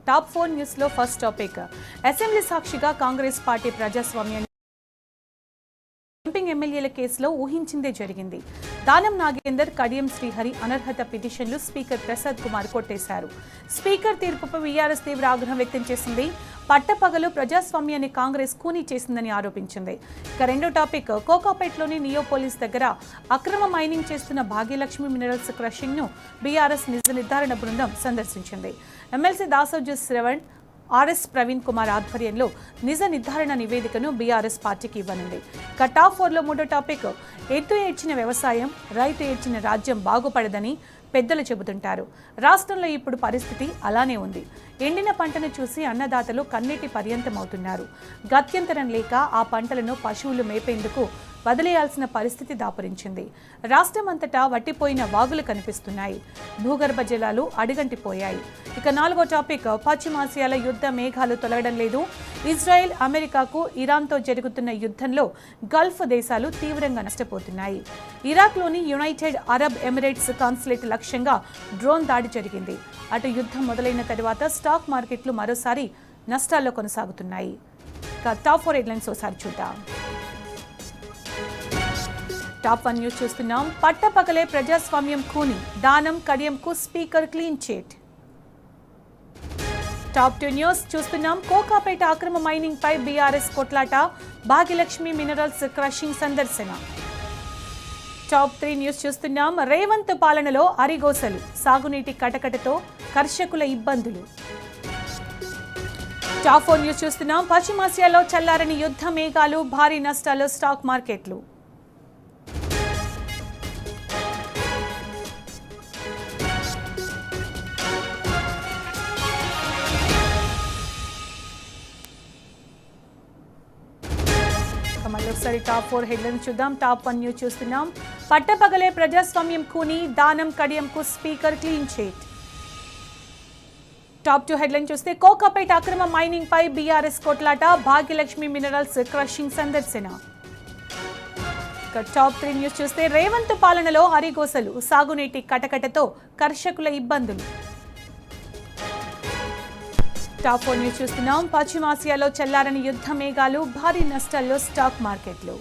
Top 4 news లో first topic assembly సాక్షిగా Congress party ప్రజాస్వామ్యాన్ని డంపింగ్ ఎమ్మెల్యేల కేసులో ఊహించిందే జరిగింది. దానం నాగేందర్, కడియం శ్రీహరి అనర్హత పిటిషన్లు స్పీకర్ ప్రసాద్ కుమార్ కొట్టేశారు. స్పీకర్ తీర్పుపై వీఆర్ఎస్ తీవ్ర ఆగ్రహం వ్యక్తం చేసింది. పట్టపగలు ప్రజాస్వామ్యాన్ని కాంగ్రెస్ కూనీ చేసిందని ఆరోపించింది. ఇక రెండో టాపిక్ కోకాపేట్లోని నియోపోలిస్ దగ్గర అక్రమ మైనింగ్ చేస్తున్న భాగ్యలక్ష్మి మినరల్స్ క్రషింగ్ ను బీఆర్ఎస్ నిజ నిర్ధారణ బృందం సందర్శించింది. ఎమ్మెల్సీ దాసోజు శ్రవణ్, ఆర్ఎస్ ప్రవీణ్ కుమార్ ఆధ్వర్యంలో నిజ నిర్ధారణ నివేదికను బీఆర్ఎస్ పార్టీకి ఇవ్వనుంది. టాప్ 4లో మూడో టాపిక్ ఎత్తు ఏడ్చిన వ్యవసాయం, రైతు ఏడ్చిన రాజ్యం బాగుపడదని పెద్దలు చెబుతుంటారు. రాష్ట్రంలో ఇప్పుడు పరిస్థితి అలానే ఉంది. ఎండిన పంటను చూసి అన్నదాతలు కన్నీటి పర్యంతమవుతున్నారు. గత్యంతరం లేక ఆ పంటలను పశువులు మేపేందుకు వదిలేయాల్సిన పరిస్థితి దాపురించింది. రాష్ట్రమంతటా వట్టిపోయిన వాగులు కనిపిస్తున్నాయి. భూగర్భ జలాలు అడుగంటిపోయాయి. ఇక నాలుగో టాపిక్ పశ్చిమాసియాల యుద్ధ మేఘాలు తొలగడం లేదు. ఇజ్రాయెల్, అమెరికాకు ఇరాన్తో జరుగుతున్న యుద్ధంలో గల్ఫ్ దేశాలు తీవ్రంగా నష్టపోతున్నాయి. ఇరాక్లోని యునైటెడ్ అరబ్ ఎమిరేట్స్ కాన్సులేట్ లక్ష్యంగా డ్రోన్ దాడి జరిగింది. అటు యుద్ధం మొదలైన తర్వాత స్టాక్ మార్కెట్లు మరోసారి నష్టాల్లో కొనసాగుతున్నాయి. ఇక టాప్ 4 హెడ్లైన్స్ ఒకసారి చూద్దాం. టాప్ 1 న్యూస్ చూస్తున్నాం. పట్టపగలే ప్రజాస్వామ్యం కూని, దానం కడియంకు speaker clean chit. Top 2 news చూస్తున్నాం. కోకాపేట అక్రమ మైనింగ్ పై బీఆర్ఎస్ కొట్లాట, భాగ్యలక్ష్మి మినరల్స్ క్రషింగ్ సందర్శన. టాప్ 3 న్యూస్ చూస్తున్నాం. రేవంత్ పాలనలో అరిగోసలు, సాగునీటి కటకటతో కర్షకుల ఇబ్బందులు. టాప్ 4 న్యూస్ చూస్తున్నాం. పశ్చిమాసియాలో చల్లారని యుద్ధ మేఘాలు, భారీ నష్టాలు స్టాక్ మార్కెట్లు. మళ్ళొకసారి టాప్ 4 హెడ్లైన్స్ చూద్దాం. టాప్ 1 న్యూస్ చూస్తున్నాం. పట్టపగలే ప్రజాస్వామ్యం కూని, దానం కడియంకు speaker clean chit. Top 2 headline చూస్తే కోకాపేట అక్రమ మైనింగ్ పై బీఆర్ఎస్ కొట్లాట, భాగ్యలక్ష్మి మినరల్స్ క్రషింగ్ సందర్శన. టాప్ 3 న్యూస్ చూస్తే రేవంత్ పాలనలో హరిగోసలు, సాగునీటి కటకటతో కర్షకుల ఇబ్బందులు. టాప్ 4 న్యూస్ చూస్తున్నాం. పశ్చిమాసియాలో చల్లారని యుద్ధ మేఘాలు, భారీ నష్టాల్లో స్టాక్ మార్కెట్లు.